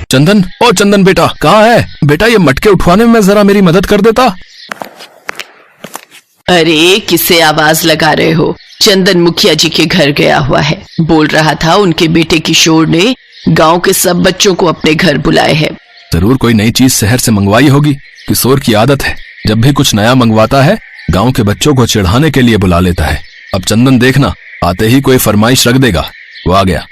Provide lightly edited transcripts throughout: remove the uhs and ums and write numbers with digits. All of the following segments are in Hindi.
चंदन, ओ चंदन बेटा, कहाँ है बेटा? ये मटके उठवाने में जरा मेरी मदद कर देता। अरे किसे आवाज लगा रहे हो? चंदन मुखिया जी के घर गया हुआ है। बोल रहा था उनके बेटे किशोर ने गांव के सब बच्चों को अपने घर बुलाए हैं। जरूर कोई नई चीज शहर से मंगवाई होगी। किशोर की आदत है, जब भी कुछ नया मंगवाता है गांव के बच्चों को चिढ़ाने के लिए बुला लेता है। अब चंदन देखना, आते ही कोई फरमाइश रख देगा। वो आ गया।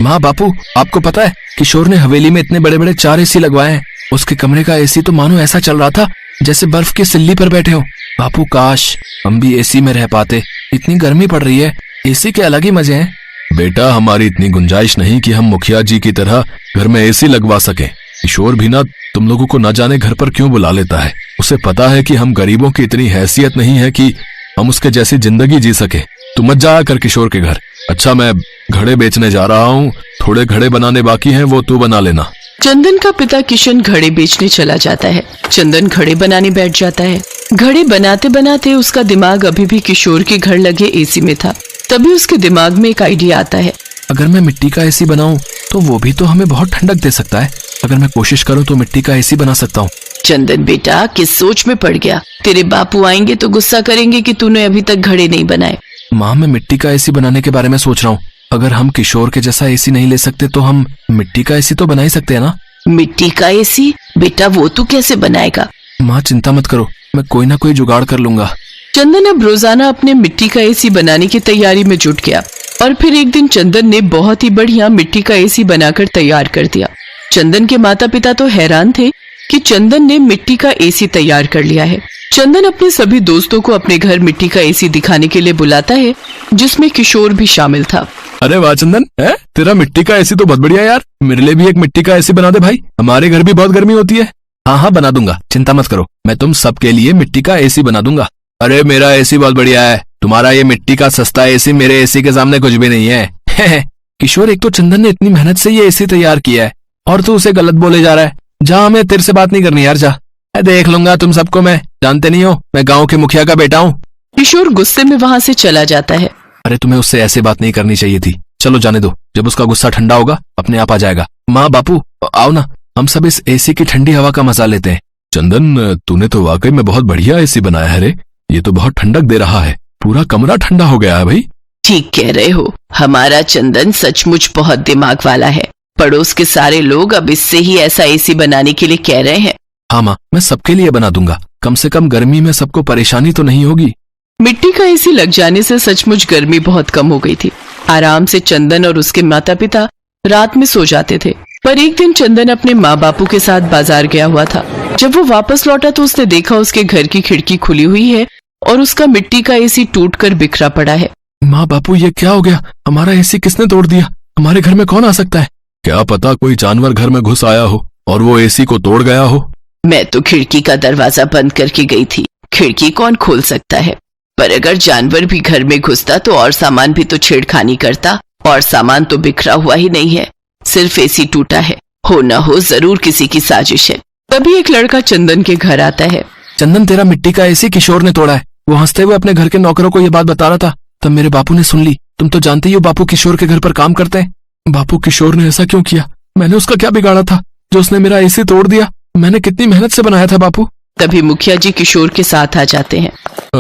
माँ बापू, आपको पता है किशोर ने हवेली में इतने बड़े बड़े 4 एसी लगवाए हैं। उसके कमरे का एसी तो मानो ऐसा चल रहा था जैसे बर्फ की सिल्ली पर बैठे हो। बापू काश हम भी एसी में रह पाते, इतनी गर्मी पड़ रही है। एसी के अलग ही मजे हैं। बेटा, हमारी इतनी गुंजाइश नहीं कि हम मुखिया जी की तरह घर में एसी लगवा सकें। किशोर भी ना तुम लोगों को न जाने घर पर क्यों बुला लेता है। उसे पता है कि हम गरीबों की इतनी हैसियत नहीं है कि हम उसके जैसी जिंदगी जी सके। तू मत जाया कर किशोर के घर। अच्छा, मैं घड़े बेचने जा रहा हूँ, थोड़े घड़े बनाने बाकी हैं, वो तू बना लेना। चंदन का पिता किशन घड़े बेचने चला जाता है। चंदन घड़े बनाने बैठ जाता है। घड़े बनाते बनाते उसका दिमाग अभी भी किशोर के घर लगे एसी में था। तभी उसके दिमाग में एक आइडिया आता है। अगर मैं मिट्टी का एसी बनाऊं तो वो भी तो हमें बहुत ठंडक दे सकता है। अगर मैं कोशिश करूं तो मिट्टी का एसी बना सकता हूं। चंदन बेटा, किस सोच में पड़ गया? तेरे बापू आएंगे तो गुस्सा करेंगे कि तूने अभी तक घड़े नहीं बनाए। माँ, मैं मिट्टी का एसी बनाने के बारे में सोच रहा हूँ। अगर हम किशोर के जैसा एसी नहीं ले सकते तो हम मिट्टी का एसी तो बना ही सकते हैं ना। मिट्टी का एसी? बेटा, वो तू कैसे बनाएगा? माँ चिंता मत करो, मैं कोई ना कोई जुगाड़ कर लूंगा। चंदन अब रोजाना अपने मिट्टी का एसी बनाने की तैयारी में जुट गया और फिर एक दिन चंदन ने बहुत ही बढ़िया मिट्टी का एसी बनाकर तैयार कर दिया। चंदन के माता पिता तो हैरान थे कि चंदन ने मिट्टी का एसी तैयार कर लिया है। चंदन अपने सभी दोस्तों को अपने घर मिट्टी का एसी दिखाने के लिए बुलाता है, जिसमें किशोर भी शामिल था। अरे वाह चंदन, है तेरा मिट्टी का एसी तो बहुत बढ़िया यार। मेरे लिए भी एक मिट्टी का एसी बना दे भाई, हमारे घर भी बहुत गर्मी होती है। हाँ हाँ बना दूंगा, चिंता मत करो, मैं तुम सबके लिए मिट्टी का एसी बना दूंगा। अरे मेरा एसी बहुत बढ़िया है, तुम्हारा ये मिट्टी का सस्ता एसी मेरे एसी के सामने कुछ भी नहीं है। किशोर, एक तो चंदन ने इतनी मेहनत से ये एसी तैयार किया है और तू उसे गलत बोले जा रहा है। जा, हमें तेरे से बात नहीं करनी यार, जा। देख लूंगा तुम सबको, मैं जानते नहीं हो, मैं गाँव के मुखिया का बेटा हूँ। किशोर गुस्से में वहाँ से चला जाता है। अरे तुम्हें उससे ऐसे बात नहीं करनी चाहिए थी। चलो जाने दो, जब उसका गुस्सा ठंडा होगा अपने आप आ जाएगा। माँ बापू आओ ना, हम सब इस एसी की ठंडी हवा का मजा लेते हैं। चंदन, तूने तो वाकई में बहुत बढ़िया एसी बनाया है रे। ये तो बहुत ठंडक दे रहा है, पूरा कमरा ठंडा हो गया है भाई। ठीक कह रहे हो, हमारा चंदन सचमुच बहुत दिमाग वाला है। पड़ोस के सारे लोग अब इससे ही ऐसा एसी बनाने के लिए कह रहे हैं। हाँ माँ, मैं सबके लिए बना दूंगा, कम से कम गर्मी में सबको परेशानी तो नहीं होगी। मिट्टी का एसी लग जाने से सचमुच गर्मी बहुत कम हो गई थी। आराम से चंदन और उसके माता पिता रात में सो जाते थे। पर एक दिन चंदन अपने माँ बापू के साथ बाजार गया हुआ था। जब वो वापस लौटा तो उसने देखा उसके घर की खिड़की खुली हुई है और उसका मिट्टी का एसी टूटकर बिखरा पड़ा है। माँ बापू, ये क्या हो गया? हमारा एसी किसने तोड़ दिया? हमारे घर में कौन आ सकता है? क्या पता कोई जानवर घर में घुस आया हो और वो एसी को तोड़ गया हो। मैं तो खिड़की का दरवाजा बंद करके गई थी, खिड़की कौन खोल सकता है? पर अगर जानवर भी घर में घुसता तो और सामान भी तो छेड़खानी करता, और सामान तो बिखरा हुआ ही नहीं है, सिर्फ एसी टूटा है। हो ना हो जरूर किसी की साजिश है। तभी एक लड़का चंदन के घर आता है। चंदन, तेरा मिट्टी का एसी किशोर ने तोड़ा है। वो हंसते हुए अपने घर के नौकरों को ये बात बता रहा था, तब मेरे बापू ने सुन ली। तुम तो जानते ही हो बापू किशोर के घर पर काम करते हैं। बापू, किशोर ने ऐसा क्यों किया? मैंने उसका क्या बिगाड़ा था जो उसने मेरा एसी तोड़ दिया? मैंने कितनी मेहनत से बनाया था बापू। तभी मुखिया जी किशोर के साथ आ जाते हैं।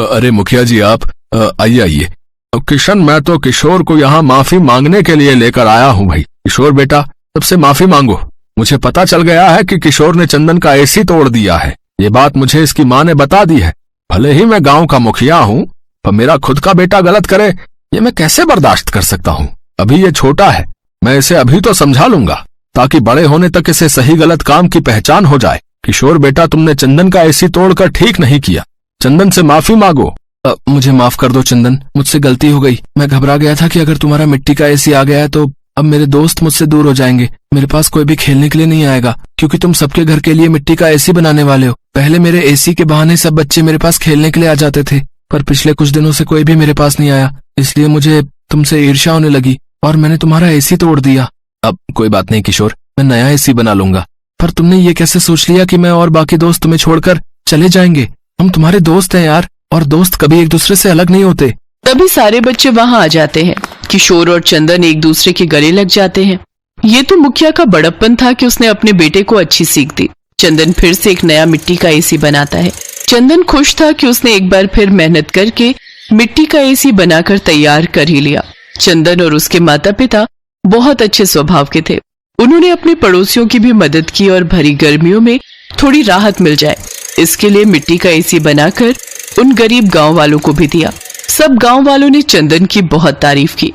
अरे मुखिया जी, आप आइए आइए। किशन, मैं तो किशोर को यहाँ माफी मांगने के लिए लेकर आया हूँ भाई। किशोर बेटा, सबसे माफी मांगो। मुझे पता चल गया है कि किशोर ने चंदन का एसी तोड़ दिया है। ये बात मुझे इसकी माँ ने बता दी है। भले ही मैं गांव का मुखिया हूँ, पर मेरा खुद का बेटा गलत करे ये मैं कैसे बर्दाश्त कर सकता हूँ? अभी ये छोटा है, मैं इसे अभी तो समझा लूंगा ताकि बड़े होने तक इसे सही गलत काम की पहचान हो जाए। किशोर बेटा, तुमने चंदन का एसी तोड़कर ठीक नहीं किया। चंदन से माफी मांगो। मुझे माफ कर दो चंदन, मुझसे गलती हो गई। मैं घबरा गया था कि अगर तुम्हारा मिट्टी का एसी आ गया है तो अब मेरे दोस्त मुझसे दूर हो जाएंगे। मेरे पास कोई भी खेलने के लिए नहीं आएगा, क्योंकि तुम सबके घर के लिए मिट्टी का एसी बनाने वाले हो। पहले मेरे एसी के बहाने सब बच्चे मेरे पास खेलने के लिए आ जाते थे, पर पिछले कुछ दिनों से कोई भी मेरे पास नहीं आया, इसलिए मुझे तुमसे ईर्ष्या होने लगी और मैंने तुम्हारा एसी तोड़ दिया। अब कोई बात नहीं किशोर, मैं नया एसी बना लूंगा। पर तुमने ये कैसे सोच लिया कि मैं और बाकी दोस्त तुम्हें छोड़कर चले जाएंगे? हम तुम्हारे दोस्त हैं यार, और दोस्त कभी एक दूसरे से अलग नहीं होते। तभी सारे बच्चे वहां आ जाते हैं। किशोर और चंदन एक दूसरे के गले लग जाते हैं। ये तो मुखिया का बड़प्पन था कि उसने अपने बेटे को अच्छी सीख दी। चंदन फिर से एक नया मिट्टी का एसी बनाता है। चंदन खुश था कि उसने एक बार फिर मेहनत करके मिट्टी का एसी बनाकर तैयार कर ही लिया। चंदन और उसके माता पिता बहुत अच्छे स्वभाव के थे। उन्होंने अपने पड़ोसियों की भी मदद की और भरी गर्मियों में थोड़ी राहत मिल जाए इसके लिए मिट्टी का एसी बनाकर उन गरीब गांव वालों को भी दिया। सब गांव वालों ने चंदन की बहुत तारीफ की।